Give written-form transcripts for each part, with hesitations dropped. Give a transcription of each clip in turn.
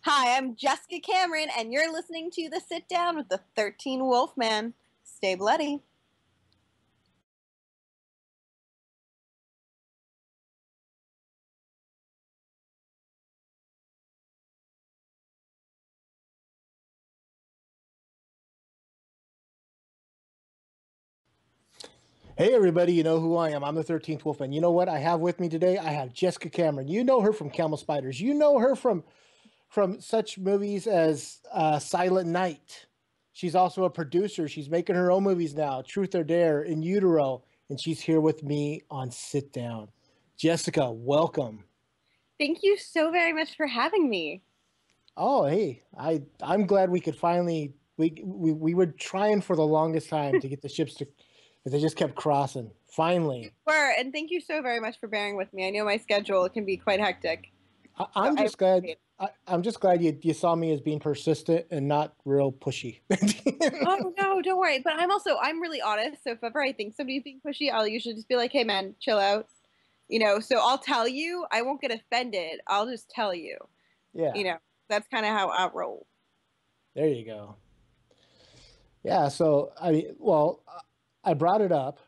Hi, I'm Jessica Cameron, and you're listening to The Sit Down with the 13 Wolfman. Stay bloody. Hey everybody, you know who I am. I'm the 13th Wolf, and you know what I have with me today? I have Jessica Cameron. You know her from Camel Spiders. You know her from such movies as Silent Night. She's also a producer. She's making her own movies now, Truth or Dare, In Utero, and she's here with me on Sit Down. Jessica, welcome. Thank you so very much for having me. Oh, hey, I'm glad we could finally we were trying for the longest time to get the ships to, but they just kept crossing. Finally. And thank you so very much for bearing with me. I know my schedule can be quite hectic. So I'm I just glad. appreciate it. I'm just glad you saw me as being persistent and not real pushy. Oh no, don't worry. But I'm really honest. So if ever I think somebody's being pushy, I'll usually just be like, "Hey man, chill out." So I'll tell you. I won't get offended. I'll just tell you. You Yeah, know, that's kind of how I roll. there you go. Yeah, so I brought it up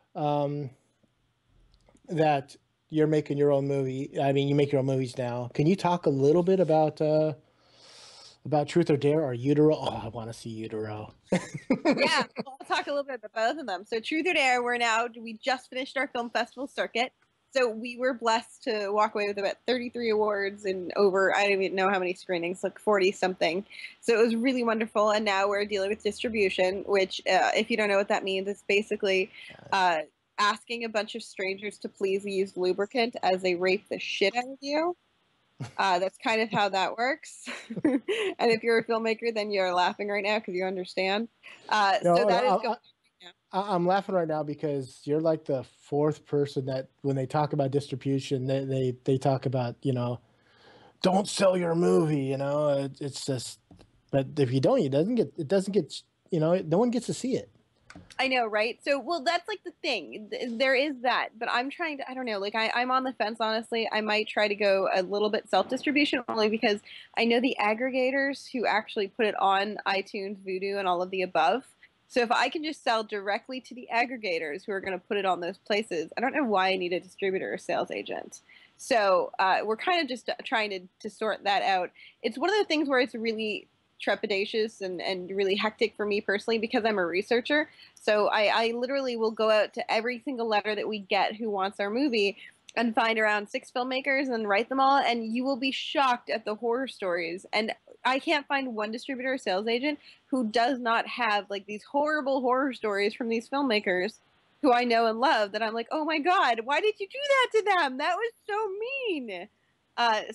that you're making your own movie. I mean, you make your own movies now. Can you talk a little bit about Truth or Dare or Utero? Oh, I want to see Utero. Yeah, well, I'll talk a little bit about both of them. So, Truth or Dare, we just finished our film festival circuit. So, we were blessed to walk away with about 33 awards and over, I don't even know how many screenings, like 40 something. So, it was really wonderful. And now we're dealing with distribution, which, if you don't know what that means, it's basically uh, asking a bunch of strangers to please use lubricant as they rape the shit out of you. That's kind of how that works. And if you're a filmmaker, then you're laughing right now because you understand. So No, that is going. I'm laughing right now because you're like the fourth person that when they talk about distribution, they talk about, don't sell your movie, it's just, but if you don't, it doesn't get, no one gets to see it. I know, right? So, well, that's like the thing. There is that, but I'm trying to. I don't know. Like, I'm on the fence. Honestly, I might try to go a little bit self-distribution only because I know the aggregators who actually put it on iTunes, Vudu, and all of the above. So if I can just sell directly to the aggregators who are going to put it on those places, I don't know why I need a distributor or sales agent. So we're kind of just trying to sort that out. It's one of the things where it's really trepidatious and really hectic for me personally because I'm a researcher. So I literally will go out to every single letter that we get who wants our movie and find around 6 filmmakers and write them all. And you will be shocked at the horror stories. And I can't find one distributor or sales agent who does not have like these horrible horror stories from these filmmakers who I know and love that I'm like, oh my God, why did you do that to them? That was so mean.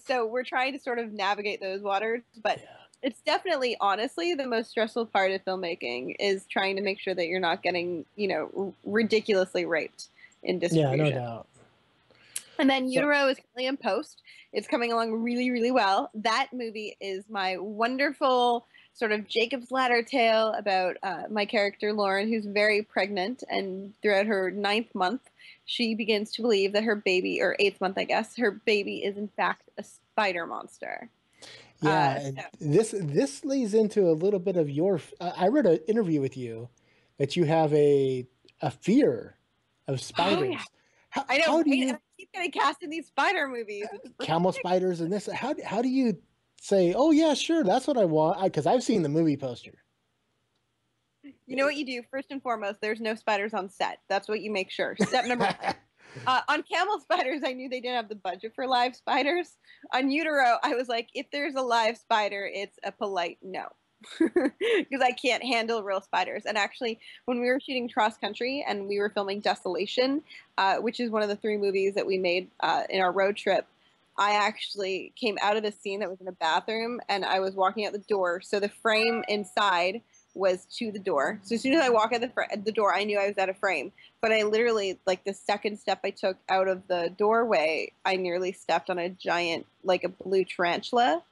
So we're trying to sort of navigate those waters, but Yeah. it's definitely, honestly, the most stressful part of filmmaking is trying to make sure that you're not getting, ridiculously raped in Yeah, no distribution. doubt. And then So, Utero is currently in post. It's coming along really, really well. That movie is my wonderful sort of Jacob's Ladder tale about my character Lauren, who's very pregnant, and throughout her 9th month, she begins to believe that her baby, or 8th month, I guess, her baby is in fact a spider monster. yeah, So, and this leads into a little bit of your. I read an interview with you that you have a fear of oh yeah, spiders. How I know, how do right? And you I keep getting cast in these spider movies. It's camel ridiculous. spiders and this? How do you say? Oh yeah, sure, that's what I want. Because I've seen the movie poster. You know what you do first and foremost? There's no spiders on set. That's what you make sure. Step number one. On Camel Spiders, I knew they didn't have the budget for live spiders. On Utero, I was like, if there's a live spider, it's a polite no. Because I can't handle real spiders. And actually, when we were shooting Cross Country and we were filming Desolation, which is one of the 3 movies that we made in our road trip, I actually came out of a scene that was in a bathroom and I was walking out the door. So the frame inside was to the door. So as soon as I walk out the door, I knew I was out of frame. But I literally, like the second step I took out of the doorway, I nearly stepped on a giant, like a blue tarantula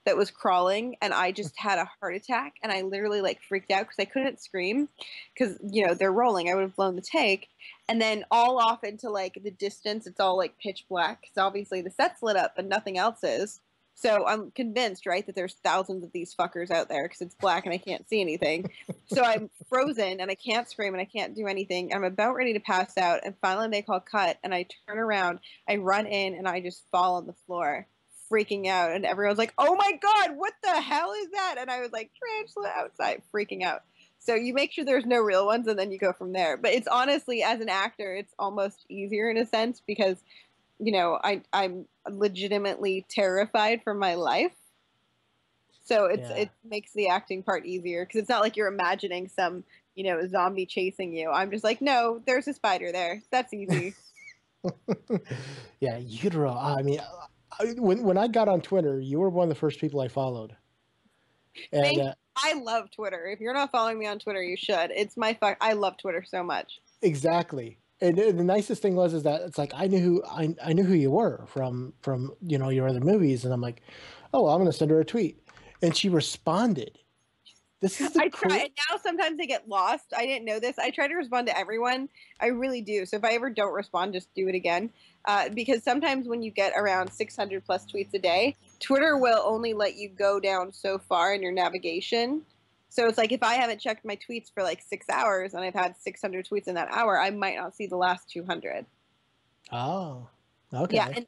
that was crawling, and I just had a heart attack, and I literally like freaked out because I couldn't scream because they're rolling. I would have blown the take, and then all off into like the distance, it's all like pitch black because obviously the set's lit up, but nothing else is. So I'm convinced, right, that there's thousands of these fuckers out there because it's black and I can't see anything. So I'm frozen and I can't scream and I can't do anything. I'm about ready to pass out, and finally they call cut, and I turn around, I run in, and I just fall on the floor, freaking out. And everyone's like, "Oh my God, what the hell is that?" And I was like, "Tarantula outside," freaking out. So you make sure there's no real ones, and then you go from there. But it's honestly, as an actor, it's almost easier in a sense because I'm legitimately terrified for my life. So it makes the acting part easier because it's not like you're imagining some, zombie chasing you. I'm just like, no, there's a spider there. That's easy. Yeah, utero. I mean, when I got on Twitter, you were one of the first people I followed. And I love Twitter. If you're not following me on Twitter, you should. It's I love Twitter so much. Exactly. And the nicest thing was that it's like I knew who you were from your other movies, and I'm like, oh, well, I'm going to send her a tweet, and she responded. This is I try, and now sometimes they get lost. I didn't know this. I try to respond to everyone. I really do. So if I ever don't respond, just do it again. Because sometimes when you get around 600 plus tweets a day, Twitter will only let you go down so far in your navigation. So it's like if I haven't checked my tweets for like 6 hours and I've had 600 tweets in that hour, I might not see the last 200. Oh, okay. Yeah, and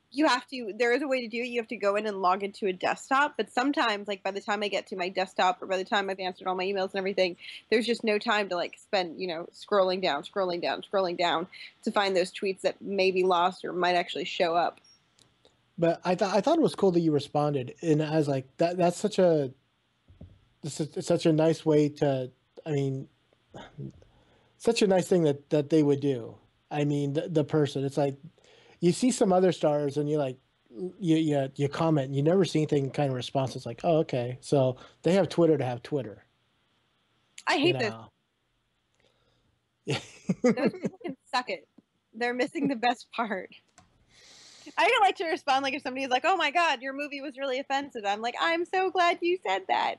there is a way to do it. You have to go in and log into a desktop. But sometimes, like by the time I get to my desktop or by the time I've answered all my emails and everything, there's just no time to like spend, scrolling down to find those tweets that may be lost or might actually show up. But I thought it was cool that you responded, and I was like, that's such a nice way to, I mean, such a nice thing that they would do. I mean, the person, it's like, you see some other stars and you like, you comment and you never see anything kind of response. It's like, oh, okay. So they have Twitter to have Twitter. I hate this. Those people can suck it. They're missing the best part. I don't like to respond like if somebody's like, oh my God, your movie was really offensive. I'm like, I'm so glad you said that.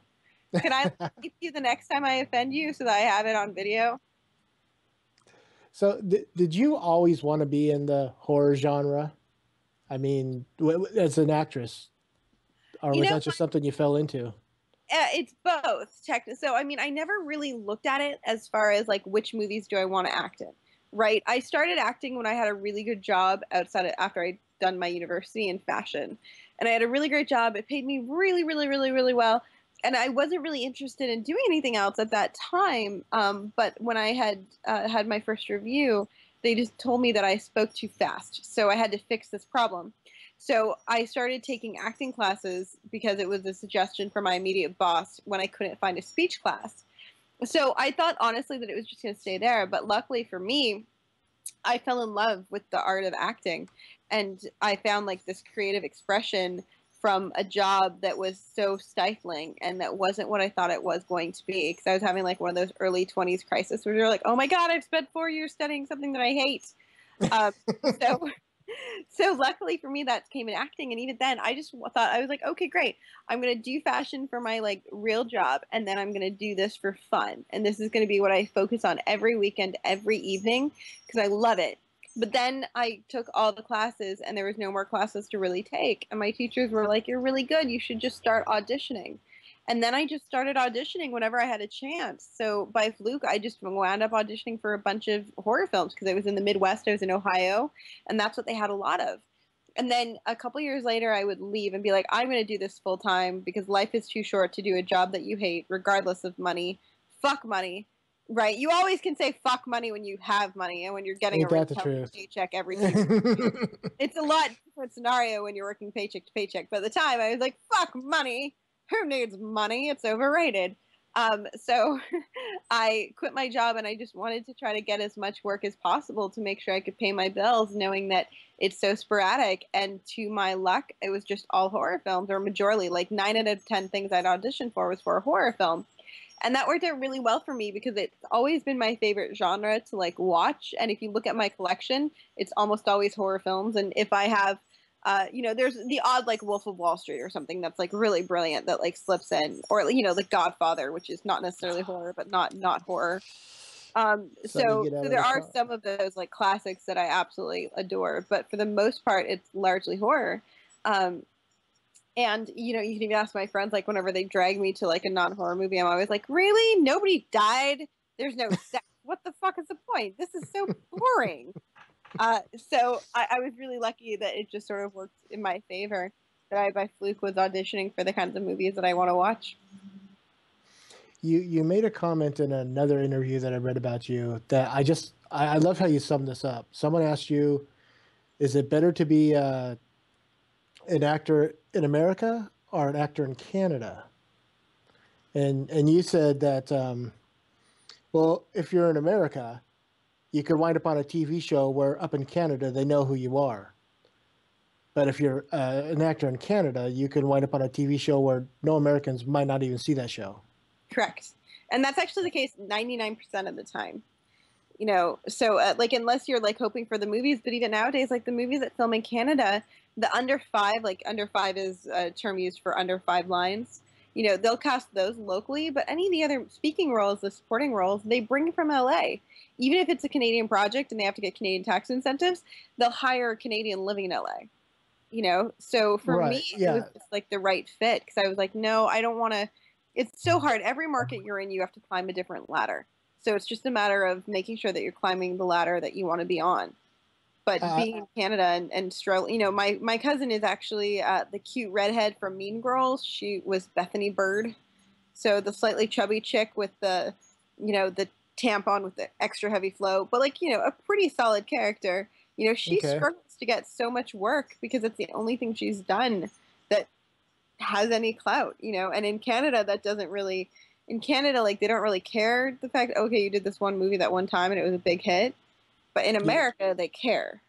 Can I leave you the next time I offend you so that I have it on video? So did you always want to be in the horror genre? I mean, as an actress, or was that just something you fell into? It's both. So, I mean, I never really looked at it as far as like which movies do I want to act in, right? I started acting when I had a really good job after I'd done my university in fashion. And I had a really great job. It paid me really, really, really, really well. And I wasn't really interested in doing anything else at that time. But when I had my first review, they just told me that I spoke too fast. So I had to fix this problem. So I started taking acting classes because it was a suggestion from my immediate boss when I couldn't find a speech class. So I thought honestly that it was just going to stay there. But luckily for me, I fell in love with the art of acting. And I found like this creative expression from a job that was so stifling and that wasn't what I thought it was going to be. Because I was having like one of those early 20s crises where you're like, oh my God, I've spent 4 years studying something that I hate. So luckily for me, that came in acting. And even then, I just thought, I was like, okay, great. I'm going to do fashion for my like real job. And then I'm going to do this for fun. And this is going to be what I focus on every weekend, every evening, because I love it. But then I took all the classes and there was no more classes to really take. And my teachers were like, you're really good. You should just start auditioning. And then I just started auditioning whenever I had a chance. So by fluke, I just wound up auditioning for a bunch of horror films because I was in the Midwest. I was in Ohio, and that's what they had a lot of. And then a couple years later, I would leave and be like, I'm going to do this full time because life is too short to do a job that you hate, regardless of money. Fuck money, right? You always can say fuck money when you have money and when you're getting a paycheck every 2 weeks. It's a lot different scenario when you're working paycheck to paycheck. But at the time, I was like, fuck money. Who needs money? It's overrated. So I quit my job and I just wanted to try to get as much work as possible to make sure I could pay my bills, knowing that it's so sporadic. And to my luck, it was just all horror films, or majorly, like 9 out of 10 things I'd auditioned for was for a horror film. And that worked out really well for me because it's always been my favorite genre to like watch. And if you look at my collection, it's almost always horror films. And if I have there's the odd like Wolf of Wall Street or something that's like really brilliant that like slips in, or The Godfather, which is not necessarily horror, but not horror. So there are some of those like classics that I absolutely adore, but for the most part, it's largely horror. And, you know, you can even ask my friends, like, whenever they drag me to, like, a non-horror movie, I'm always like, really? Nobody died? There's no sex? What the fuck is the point? This is so boring. So I was really lucky that it just sort of worked in my favor, that I, by fluke, was auditioning for the kinds of movies that I want to watch. You made a comment in another interview that I read about you that I love how you summed this up. Someone asked you, is it better to be an actor in America or an actor in Canada? And you said that well, if you're in America, you could wind up on a TV show where up in Canada they know who you are. But if you're an actor in Canada, you can wind up on a TV show where no Americans might not even see that show. Correct. And that's actually the case 99% of the time. You know, so like, unless you're like hoping for the movies, but even nowadays, like the movies that film in Canada, the under five, like under five is a term used for under five lines. You know, they'll cast those locally, but any of the other speaking roles, the supporting roles, they bring from LA. Even if it's a Canadian project and they have to get Canadian tax incentives, they'll hire a Canadian living in LA. You know, so for Right. me, it Yeah. was just like the right fit, because I was like, no, I don't want to. It's so hard. Every market you're in, you have to climb a different ladder. So it's just a matter of making sure that you're climbing the ladder that you want to be on. But being in Canada and struggling, you know, my cousin is actually the cute redhead from Mean Girls. She was Bethany Bird. So the slightly chubby chick with the, you know, the tampon with the extra heavy flow, but like, you know, a pretty solid character. You know, she Okay. struggles to get so much work because it's the only thing she's done that has any clout, you know. And in Canada, that doesn't really, in Canada, like, they don't really care the fact, okay, you did this one movie that one time and it was a big hit. But in You, America, they care.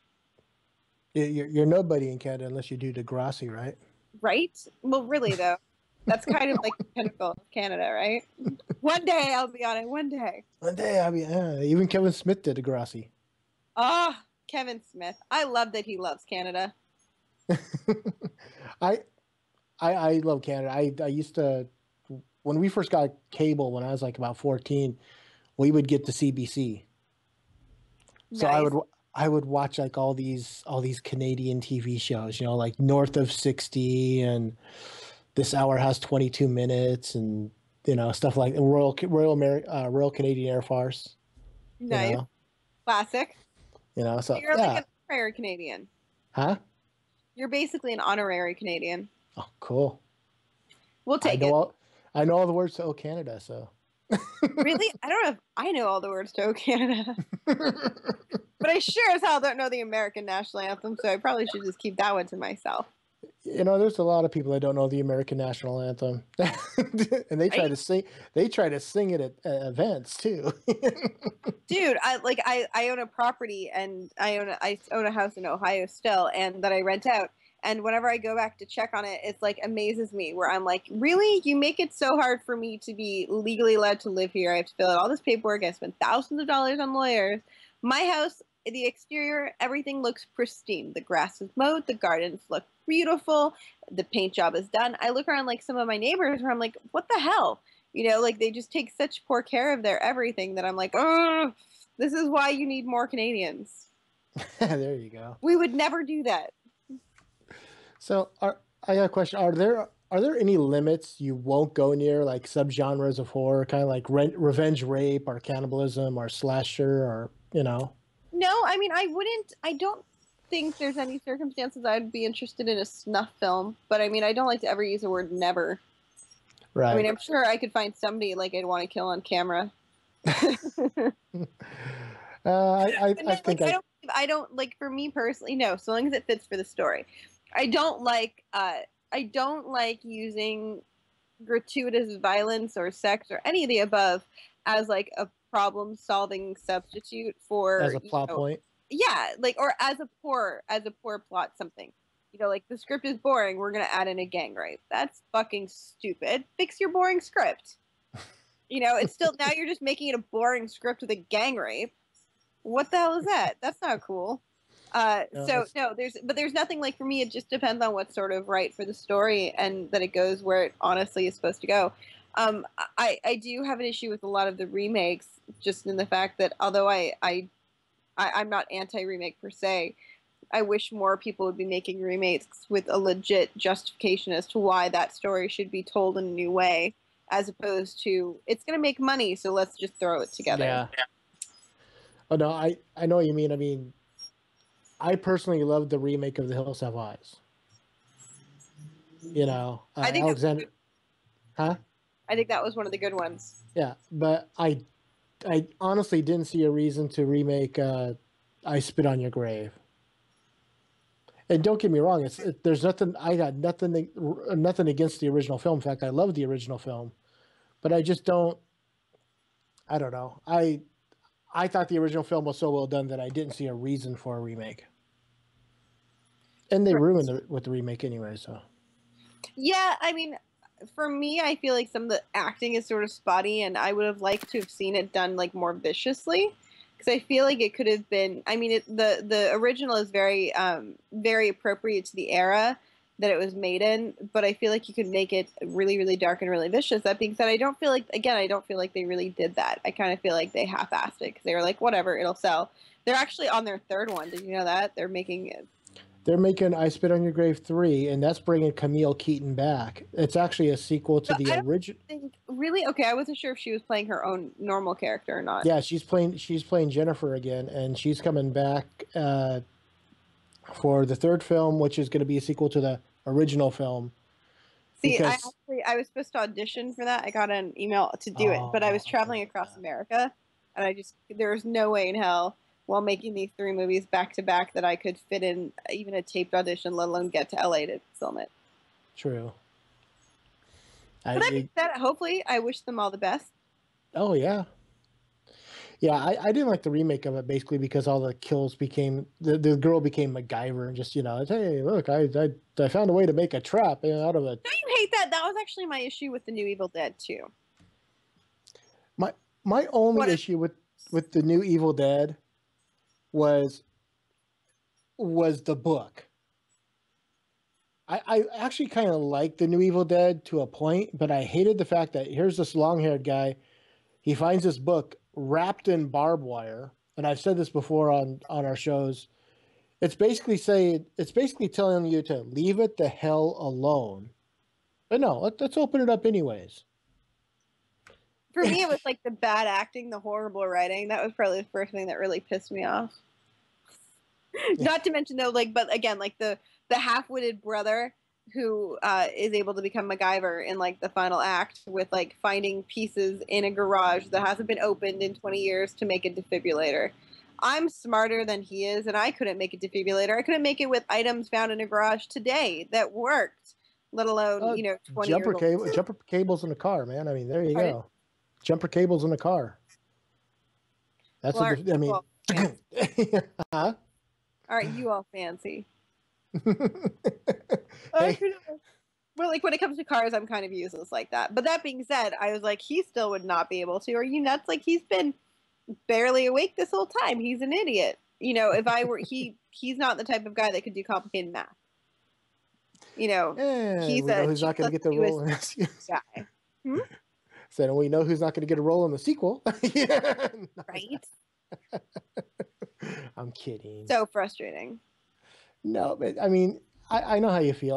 you're nobody in Canada unless you do Degrassi, right? Right? Well, really, though. That's kind of like the pinnacle of Canada, right? One day I'll be on it. One day. One day, I mean, even Kevin Smith did Degrassi. Ah, oh, Kevin Smith. I love that he loves Canada. I, I love Canada. I used to, when we first got cable when I was like about 14, we would get the CBC. So Nice. I would watch like all these Canadian TV shows, you know, like North of 60 and This Hour Has 22 Minutes and you know stuff like Royal Canadian Air Force, you Nice. know. Classic. So So you're like yeah. an honorary Canadian. Huh? You're basically an honorary Canadian. Oh, cool. We'll take it. I know all the words to "Oh Canada," so. Really? I don't know if I know all the words to "Oh Canada." But I sure as hell don't know the American national anthem, so I probably should just keep that one to myself. You know, there's a lot of people that don't know the American national anthem, and they try Right? to sing. They try to sing it at events too. Dude, I own a property, and I own a house in Ohio still, and that I rent out. And whenever I go back to check on it, it's like amazes me, where I'm like, really? You make it so hard for me to be legally allowed to live here. I have to fill out all this paperwork. I spend thousands of dollars on lawyers. My house, the exterior, everything looks pristine. The grass is mowed, the gardens look beautiful, the paint job is done. I look around like some of my neighbors where I'm like, what the hell? You know, like, they just take such poor care of their everything that I'm like, oh, this is why you need more Canadians. There you go. We would never do that. So, I got a question. Are there any limits you won't go near, like subgenres of horror, kind of like revenge rape or cannibalism or slasher or, you know? No, I mean, I don't think there's any circumstances I'd be interested in a snuff film, but I mean, I don't like to ever use the word never. Right. I mean, I'm sure I could find somebody like I'd want to kill on camera. I think I don't like, for me personally, no, so long as it fits for the story. I don't like using gratuitous violence or sex or any of the above as like a problem solving substitute for, as a plot point. Yeah, like, or as a poor plot something. You know, like, the script is boring, we're gonna add in a gang rape. That's fucking stupid. Fix your boring script. You know, it's still, now you're just making it a boring script with a gang rape. What the hell is that? That's not cool. There's nothing, like, for me, it just depends on what's sort of right for the story and that it goes where it honestly is supposed to go. I do have an issue with a lot of the remakes, just in the fact that although I'm not anti-remake per se, I wish more people would be making remakes with a legit justification as to why that story should be told in a new way, as opposed to it's going to make money, so let's just throw it together. Yeah. Oh no, I know what you mean. I mean, I personally love the remake of The Hills Have Eyes. You know, I think Alexander, huh? I think that was one of the good ones. Yeah, but I honestly didn't see a reason to remake I Spit on Your Grave. And don't get me wrong, there's nothing, I got nothing against the original film. In fact, I love the original film, but I just don't. I don't know. I thought the original film was so well done that I didn't see a reason for a remake. And they ruined it with the remake anyway. So. Yeah, I mean, for me, I feel like some of the acting is sort of spotty, and I would have liked to have seen it done like more viciously, because I feel like it could have been. I mean, the original is very very appropriate to the era that it was made in, but I feel like you could make it really, really dark and really vicious. That being said, I don't feel like they really did that. I kind of feel like they half-assed it because they were like, whatever, it'll sell. They're actually on their third one. Did you know that? They're making I Spit on Your Grave 3, and that's bringing Camille Keaton back. It's actually a sequel to the original. Really? Okay, I wasn't sure if she was playing her own normal character or not. Yeah, she's playing Jennifer again, and she's coming back for the third film, which is going to be a sequel to the original film. See, I was supposed to audition for that. I got an email to do it, but I was traveling across America, and there was no way in hell, while making these 3 movies back to back, that I could fit in even a taped audition, let alone get to LA to film it. True. But that being said, hopefully, I wish them all the best. Oh yeah. Yeah, I didn't like the remake of it basically because all the kills became the girl became MacGyver and just, you know, hey, look, I found a way to make a trap out of it. Don't you hate that? That was actually my issue with the new Evil Dead too. My only issue with the new Evil Dead was the book. I actually kind of liked the new Evil Dead to a point, but I hated the fact that here's this long-haired guy. He finds this book wrapped in barbed wire, and I've said this before on our shows. It's basically telling you to leave it the hell alone. But no, let's open it up anyways. For me, it was like the bad acting, the horrible writing. That was probably the first thing that really pissed me off. Yeah. Not to mention though, but again, the half-witted brother who is able to become MacGyver in the final act with finding pieces in a garage that hasn't been opened in 20 years to make a defibrillator. I'm smarter than he is, and I couldn't make a defibrillator. I couldn't make it with items found in a garage today that worked, let alone 20 jumper cables in a car, man. I mean, there you go. Jumper cables in a car. That's huh? All right, you all fancy. Hey. Well, when it comes to cars, I'm kind of useless like that. But that being said, I was like, he still would not be able to. Are you nuts? He's been barely awake this whole time. He's an idiot. If I were he's not the type of guy that could do complicated math. He's not going to get the role in this guy. So we know who's not going to get a role in the sequel. Right? I'm kidding. So frustrating. No, but I mean, I know how you feel.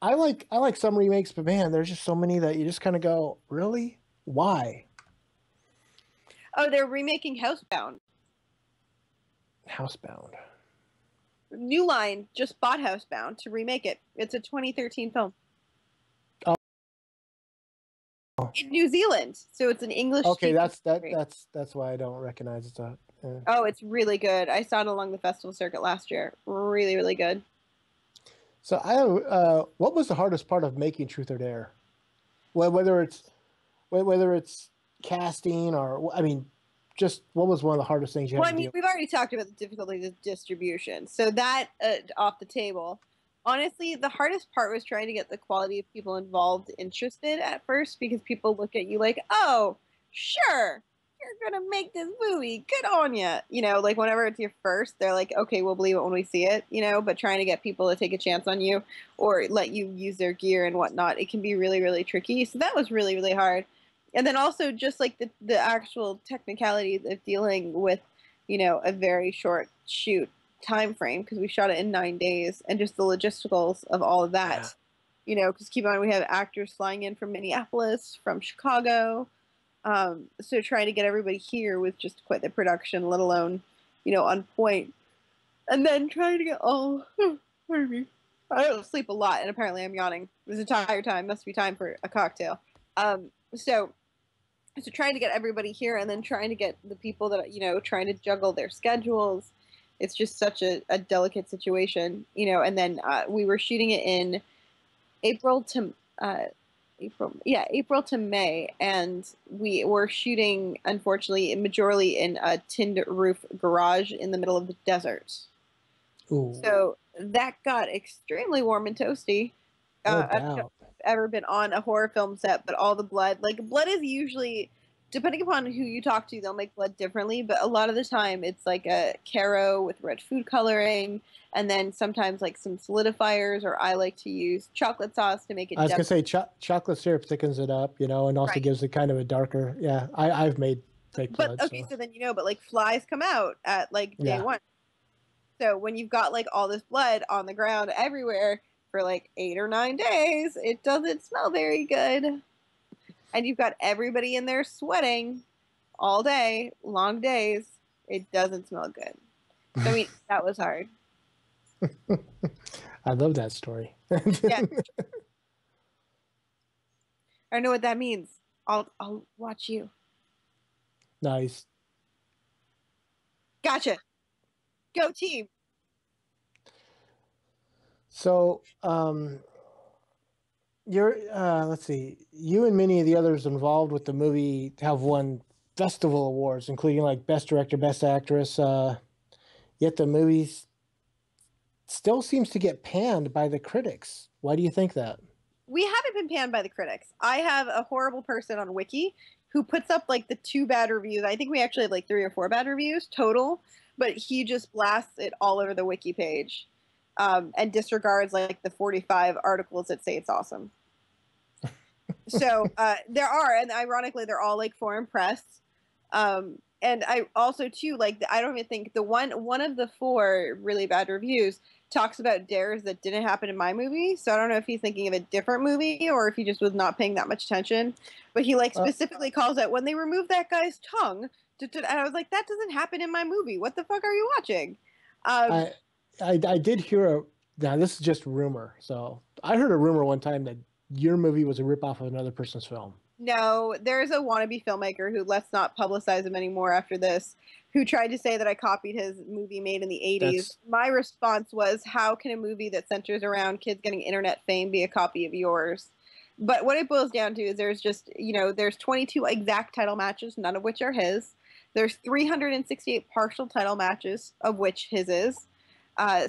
I like some remakes, but man, there's just so many that you just kind of go, really? Why? Oh, they're remaking Housebound. Housebound. New Line just bought Housebound to remake it. It's a 2013 film. In New Zealand, so it's an English. Okay, that's why I don't recognize it. Oh, it's really good. I saw it along the festival circuit last year. Really, really good. So what was the hardest part of making Truth or Dare? Whether it's casting or just what was one of the hardest things you had to do? We've already talked about the difficulties of distribution, so that off the table. Honestly, the hardest part was trying to get the quality of people involved interested at first, because people look at you like, oh, sure, you're going to make this movie. Good on you. Whenever it's your first, they're like, okay, we'll believe it when we see it, but trying to get people to take a chance on you or let you use their gear and whatnot, it can be really, really tricky. So that was really, really hard. And then also just the actual technicalities of dealing with, a very short shoot time frame because we shot it in 9 days, and just the logisticals of all of that. You know, because keep in mind we have actors flying in from Minneapolis, from Chicago. So trying to get everybody here was just quite the production, let alone, you know, on point. And then trying to get pardon me. I don't sleep a lot, and apparently I'm yawning this entire time. Must be time for a cocktail. So trying to get everybody here, and then trying to get the people that, you know, trying to juggle their schedules. It's just such a delicate situation, you know. And then we were shooting it in April to May, and we were shooting, unfortunately, majorly in a tinned roof garage in the middle of the desert. Ooh. So that got extremely warm and toasty. No I don't know doubt. if you've ever been on a horror film set, but all the blood, like blood is usually, depending upon who you talk to, they'll make blood differently, but a lot of the time it's like a Caro with red food coloring, and then sometimes like some solidifiers, or I like to use chocolate sauce to make it I was depth. gonna say chocolate syrup thickens it up, you know, and also Right. gives it kind of a darker. Yeah, I've made fake But blood. okay, so then, you know, but like flies come out at like day Yeah. one. So when you've got like all this blood on the ground everywhere for like 8 or 9 days, it doesn't smell very good. And you've got everybody in there sweating all day, long days. It doesn't smell good. So, I mean, that was hard. I love that story. Yeah. I know what that means. I'll watch you. Nice. Gotcha. Go team. So, you're let's see, you and many of the others involved with the movie have won festival awards, including like Best Director, Best Actress. Yet the movie still seems to get panned by the critics. Why do you think that? We haven't been panned by the critics. I have a horrible person on Wiki who puts up like the 2 bad reviews. I think we actually had like 3 or 4 bad reviews total, but he just blasts it all over the Wiki page, and disregards like the 45 articles that say it's awesome. So there are, and ironically, they're all like foreign press. And I also too, like, I don't even think the one of the 4 really bad reviews talks about dares that didn't happen in my movie. So I don't know if he's thinking of a different movie or if he just was not paying that much attention. But he like specifically calls out when they removed that guy's tongue. And I was like, that doesn't happen in my movie. What the fuck are you watching? I did hear now this is just rumor. So I heard a rumor one time that your movie was a ripoff of another person's film. No, there's a wannabe filmmaker who, let's not publicize him anymore after this, who tried to say that I copied his movie made in the 80s. My response was, how can a movie that centers around kids getting internet fame be a copy of yours? But what it boils down to is there's just, you know, there's 22 exact title matches, none of which are his. There's 368 partial title matches, of which his is.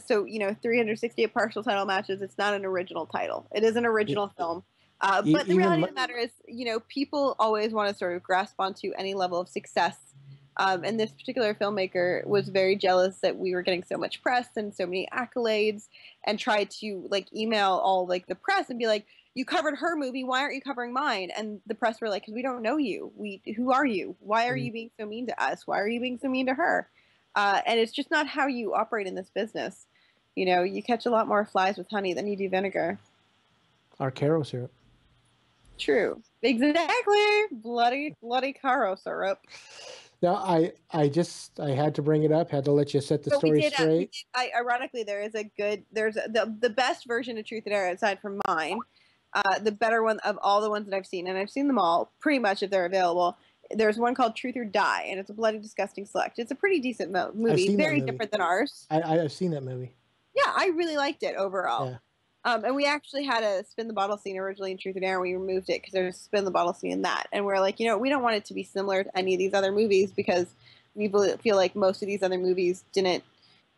So, you know, 368 partial title matches, it's not an original title. It is an original film. But the reality of the matter is, you know, people always want to sort of grasp onto any level of success. And this particular filmmaker was very jealous that we were getting so much press and so many accolades, and tried to like email all like the press and be like, you covered her movie, why aren't you covering mine? And the press were like, because we don't know you. Who are you? Why are you being so mean to us? Why are you being so mean to her? And it's just not how you operate in this business. You know, you catch a lot more flies with honey than you do vinegar. Our Caro syrup. True. Exactly. Bloody Caro syrup. No, I had to bring it up. Had to let you set the story straight. Ironically, there's the best version of Truth and Error aside from mine. The better one of all the ones that I've seen, and I've seen them all pretty much if they're available. There's one called Truth or Die, and it's a bloody disgusting select. It's a pretty decent movie, very different than ours. I've seen that movie. Yeah, I really liked it overall. Yeah. And we actually had a spin the bottle scene originally in Truth and Error. We removed it because there's a spin the bottle scene in that. And we're like, you know, we don't want it to be similar to any of these other movies because we feel like most of these other movies didn't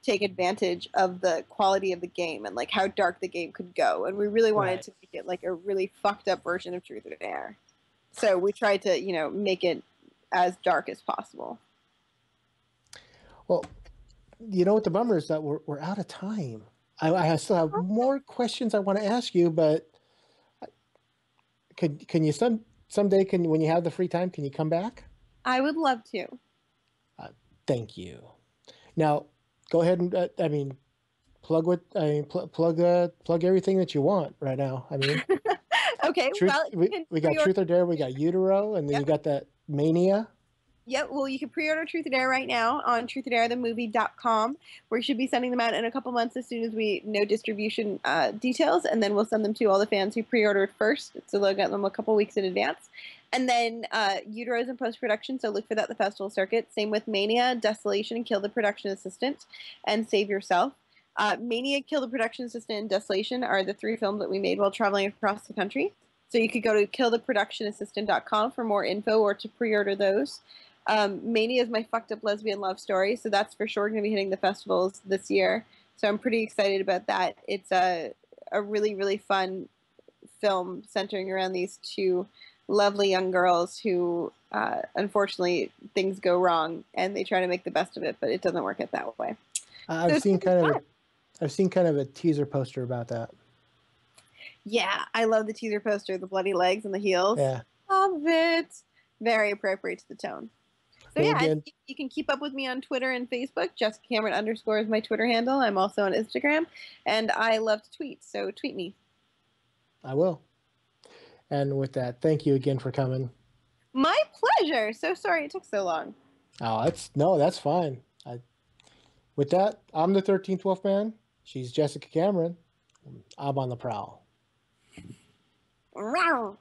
take advantage of the quality of the game and like how dark the game could go. And we really wanted to make it like a really fucked up version of Truth and Error. So we tried to, you know, make it as dark as possible. Well, you know what the bummer is that we're out of time. I still have more questions I want to ask you, but can you someday when you have the free time, can you come back? I would love to. Thank you. Now, go ahead and I mean, plug everything that you want right now. I mean, Okay, truth. well, you can We got pre-order. Truth or Dare. We got Utero, and then you Yep. got that Mania. Yep. Well, you can pre-order Truth or Dare right now on truthoddarethemovie.com. We should be sending them out in a couple months as soon as we know distribution details, and then we'll send them to all the fans who pre-ordered first. So they'll get them a couple weeks in advance. And then Utero's in post-production, so look for that at the festival circuit. Same with Mania, Desolation, Kill the Production Assistant, and Save Yourself. Mania, Kill the Production Assistant, and Desolation are the 3 films that we made while traveling across the country. So you could go to killtheproductionassistant.com for more info or to pre-order those. Mania is my fucked up lesbian love story, so that's for sure going to be hitting the festivals this year. So I'm pretty excited about that. It's a really, really fun film centering around these 2 lovely young girls who, unfortunately, things go wrong and they try to make the best of it, but it doesn't work out that way. I've seen kind of a teaser poster about that. Yeah, I love the teaser poster, the bloody legs and the heels. Yeah, Love it. Very appropriate to the tone. So well, yeah, again, you can keep up with me on Twitter and Facebook. Jessica Cameron _ is my Twitter handle. I'm also on Instagram, and I love to tweet, so tweet me. I will. And with that, thank you again for coming. My pleasure. So sorry it took so long. Oh, that's fine. With that, I'm the 13th Wolfman. She's Jessica Cameron. I'm on the prowl. Rawr.